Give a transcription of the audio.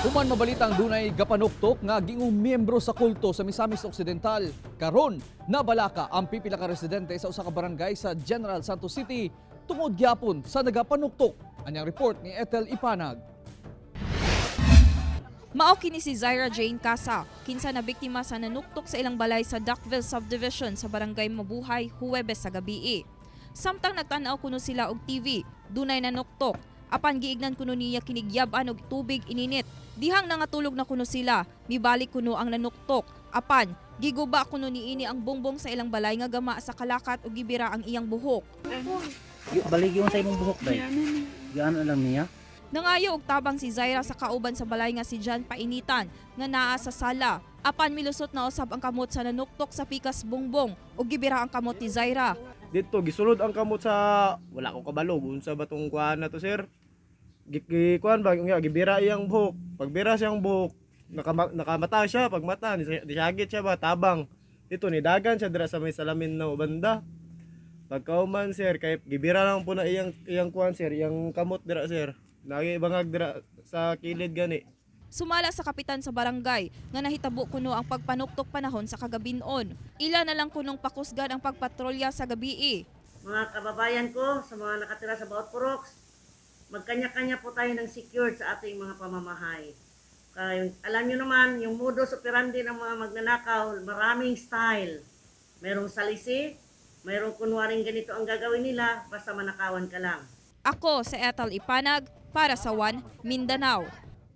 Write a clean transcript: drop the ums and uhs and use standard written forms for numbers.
Human mabalitang dunay gapanuktok nga giingong miyembro sa kulto sa Misamis Occidental. Karon, Nabalaka ang pipila ka residente sa usa ka barangay sa General Santos City tungod gyapon sa nagapanuktok. Anyang report ni Ethel Ipanag. Mao kini si Zyra Jane Casa, kinsa na biktima sa nanuktok sa ilang balay sa Duckville Subdivision sa barangay Mabuhay, Huwebes sa gabii. Samtang nagtan-aw kuno sila og TV, dunay nanuktok. Apan giignan kuno niya kinigyab-an og tubig ininit. Dihang nangatulog na kuno sila, mibalik kuno ang nanuktok. Apan giguba kuno niini ang bongbong sa ilang balay nga gama sa kalakat ug gibira ang iyang buhok. Baligi mo sa imong buhok day. Yan alam niya. Nangayo og tabang si Zyra sa kauban sa balay nga si John Painitan nga naa sa sala. Apan milusot na usab ang kamot sa nanuktok sa pikas bongbong ug gibira ang kamot ni Zyra. Dito gisulod ang kamot sa wala ko kabalo unsa ba tong kuan na to sir. Kuan ba gibira iyang buhok. Pagbira siyang buhok, nakamata siya, pagmata disagit siya ba tabang. Dito ni dagan siya dira sa may salamin na banda. Pagkauman sir kay gibira lang po na iyang kuan sir, iyang kamot dira sir. Lagi bangag dira sa kilid gani. Sumala sa kapitan sa barangay nga nahitabo kuno ang pagpanuktok panahon sa kagabinon. Ila na lang kunong pakusgan ang pagpatrolya sa gabii. Mga kababayan ko, sa mga nakatira sa bawat puroks, magkanya-kanya po tayo ng secured sa ating mga pamamahay. Alam nyo naman, yung modus operandi ng mga magnanakaw, maraming style. Merong salisi, mayroong kunwaring ganito ang gagawin nila, basta manakawan ka lang. Ako sa Ethel Ipanag para sa One Mindanao.